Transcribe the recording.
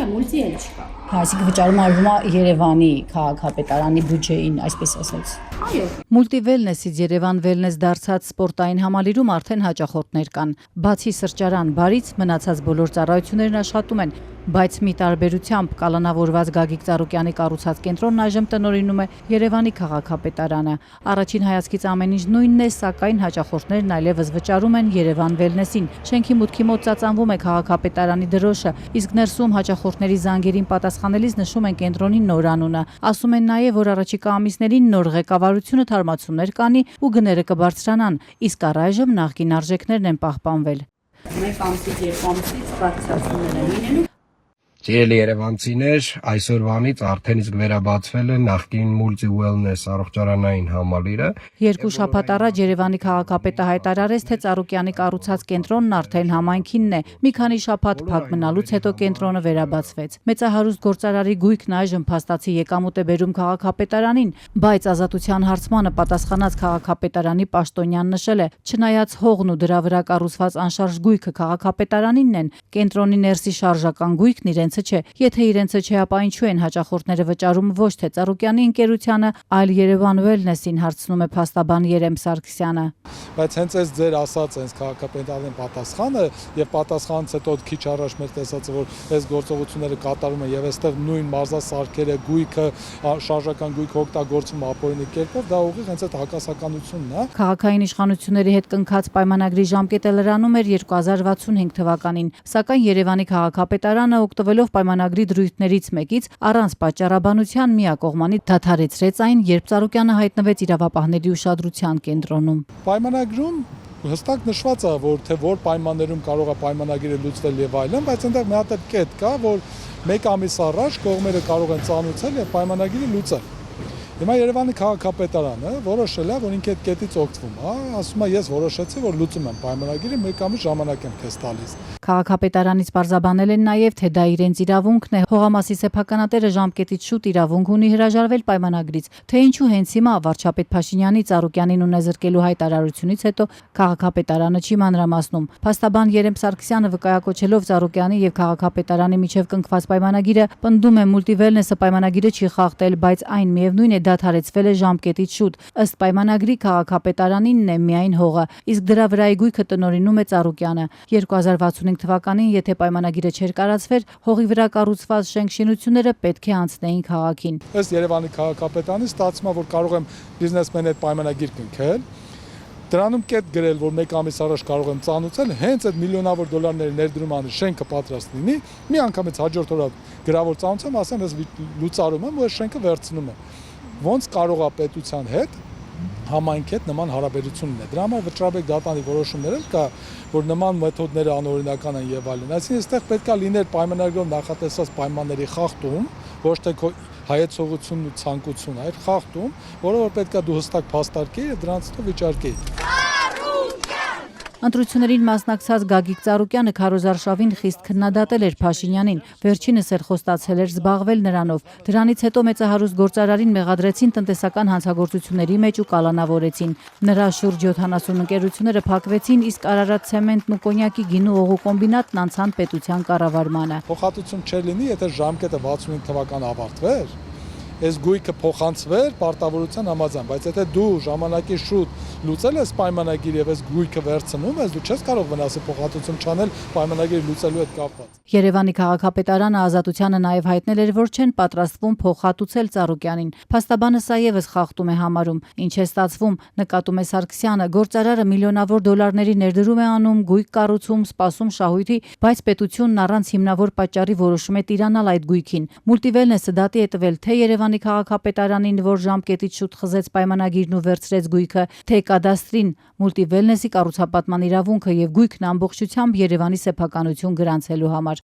Չէ, մուլտի էլ չկա։ Այսինքն վճարում արվում է Երևանի քաղաքապետարանի բյուջեին, այսպես ասած։ Այո։ Մուլտի Վելնեսից Երևան Վելնես դարձած սպորտային համալիրում արդեն հաճախորդներ կան։ Բացի սրճարան բարից մնացած բոլոր ծառայություններն աշխատում են, բայց մի տարբերությամբ կալանավորված Գագիկ Ծառուկյանի կառուցած կենտրոնն այժմ տնօրինում է Երևանի քաղաքապետարանը։ Առաջին հայացքից ամեն ինչ նույնն է, սակայն հաճախորդներն այլևս վճարում են Երևան Վելնեսին։ Շենքի մուտքի մոտ ծածանվում է քաղաքապետարանի դրոշը, իսկ ներսում հաճախորդների զանգերին պատասխանելիս նշում են կենտրոնի նոր անունը։ Ասում են նաև, որ առաջիկա ամիսներին նոր ղեկավարությունը թարմացումներ կանի ու գները կբարձրանան, իսկ առայժմ նախկին արժեքներն են պահպանվել։ Մեկ ամսից երկու ամսից բարձրացումներ են լինելու։ Սիրելի երևանցիներ, այսօրվանից արդեն իսկ վերաբացվել է նախկին Multi Wellness առողջարանային համալիրը։ Երկու շաբաթ առաջ Երևանի քաղաքապետը հայտարարեց, թե Ծառուկյանի կառուցած կենտրոնն արդեն համայնքինն է։ Մի քանի շաբաթ փակ մնալուց հետո կենտրոնը վերաբացվեց։ Մեծահարուստ գործարարի գույքն այժմ փաստացի եկամուտ է բերում քաղաքապետարանին, բայց ազատության հարցմանը պատասխանած քաղաքապետարանի պաշտոնյան նշել է, չնայած հողն ու դրա վրա կառուցված անշարժ գույքը քաղաքապետարանինն են, կենտրոնի ներսի շարժական գույքն իրենցը չէ։ Եթե իրենցը չէ, ապա ինչու են հաճախորդները վճարում ոչ թե Ծառուկյանի ընկերությանը, այլ Երևան Վելնեսին, հարցնում է փաստաբան Երեմ Սարգսյանը։ Բայց հենց այս ձեր ասած այս քաղաքապետարանի պատասխանը եւ պատասխանից հետո քիչ առաջ մեր տեսածը, որ այս գործողությունները կատարում են եւ այստեղ նույն մարզասարքերը, գույքը, շարժական գույքը օգտագործում ապօրինի կերպով, դա ուղիղ հենց այդ հակասականությունն է։ Քաղաքային իշխանությունների հետ կնքած պայմանագրի ժամկետը լրանում էր 2065 թվականին, սակայն Երևանի քաղաքապետարանը օգտվելով պայմանագրի դրույթներից մեկից առանց պատճառաբանության միակողմանի դադարեցրեց այն, երբ Ծառուկյանը հայտնվեց իրավապահների ուշադրության կենտրոնում։ Պայմանագրում հստակ նշված է, որ թե որ պայմաններում կարող է պայմանագիրը լուծվել եւ այլն, բայց այնտեղ մի հատ կետ կա, որ մեկ ամիս առաջ կողմերը կարող են ծանուցել եւ պայմանագիրը լուծել։ Հիմա Երևանի քաղաքապետարանը որոշել է, որ ինքը այդ կետից օգտվում է, ասում է ես որոշեցի, որ լուծում եմ պայմանագիրը, մեկ ամիս ժամանակ եմ քեզ տալիս։ Քաղաքապետարանից պարզաբանել են նաև, թե դա իրենց իրավունքն է։ Հողամասի սեփականատերը ժամկետից շուտ իրավունք ունի հրաժարվել պայմանագրից, թե ինչու հենց հիմա վարչապետ Փաշինյանի Ծառուկյանին ունեզրկելու հայտարարությունից հետո քաղաքապետարանը չի մանրամասնում։ Փաստաբան Երեմ Սարգսյանը վկայակոչելով Ծառուկյանի եւ քաղաքապետարանի միջև կնքված պայմանագիրը, պնդում է Multi Wellness-ը պայմանագիրը չի խախտել, բայց այն միևնույն է դադարեցվել է ժամկետից շուտ։ Ըստ պայմանագրի քաղաքապետարանինն է միայն հողը, իսկ դրա վրայի գույքը տնօրինում է Ծառուկյանը։ 2065 թվականին, եթե պայմանագիրը չէր կարածվեր, հողի վրա կառուցված շենք-շինությունները պետք է անցնեին քաղաքին։ Ըստ Երևանի քաղաքապետարանի ստացվում է, որ կարող եմ բիզնեսմենի հետ պայմանագիր կնքել, դրանում կետ գրել, որ մեկ ամիս առաջ կարող եմ ծանուցել, հենց այդ միլիոնավոր դոլարների ներդրումանը շենքը պատրաստ լինի, մի անգամից հաջորդ օրը գրավոր ծանուցեմ, ասեմ, ես լուծարում եմ ու այս շենքը վերցնում եմ։ Ոնց կարող է պետության հետ համայնքի հետ նման հարաբերություն ունենալ։ Դրա համար վճռաբեկ դատանի որոշումներ էլ կա, որ նման մեթոդները անօրինական են եւ այլն։ Այսինքն այստեղ պետք է լիներ պայմանագրով նախատեսված պայմանների խախտում, ոչ թե քո հայեցողությունն ու ցանկությունը, այլ խախտում, որը որ պետք է դու հստակ փաստարկեի եւ դրանց հետո վիճարկեի։ Ընտրություններին մասնակցած Գագիկ Ծառուկյանը քարոզարշավին խիստ քննադատել էր Փաշինյանին, վերջինս էլ խոստացել էր զբաղվել նրանով։ Դրանից հետո մեծահարուստ գործարարին մեղադրեցին տնտեսական հանցագործությունների մեջ ու կալանավորեցին։ Նրա շուրջ 70 ընկերությունները փակվեցին, իսկ Արարատ ցեմենտն ու կոնյակի գինու օղու կոմբինատն անցան պետության կառավարմանը։ Փոխհատուցում չէր լինի, եթե ժամկետը 65 թվական ավարտվեր, այս գույքը փոխանցվեր պարտավորության համաձայն, բայց եթե դու ժամանակի շուտ լուծել ես պայմանագիր եւ այս գույքը վերցնում ես, դու չես կարող վնասի փոխհատուցում չանել պայմանագիրը լուծելու հետ կապված։ Երևանի քաղաքապետարանը Ազատությանը նաև հայտնել էր, որ չեն պատրաստվում փոխհատուցել Ծառուկյանին։ Փաստաբանը սա եւս խախտում է համարում։ Ինչ է ստացվում, նկատում է Սարգսյանը, գործարարը միլիոնավոր դոլարների ներդրում է անում, գույք կառուցում, սպասում շահույթի, բայց պետությունն առանց հիմնավոր պատճառի որոշում է տիրանալ այդ գույքին։ Multi Wellness-ը դատի է տվել թե Երևանի քաղաքապետարանին, որ ժամկետից շուտ խզեց պայմանագիրն ու վերցրեց գույքը, թե կադաստրին Multi Wellness-ի կառուցապատման իրավունքը եւ գույքն ամբողջությամբ Երևանի սեփականություն գրանցելու համար։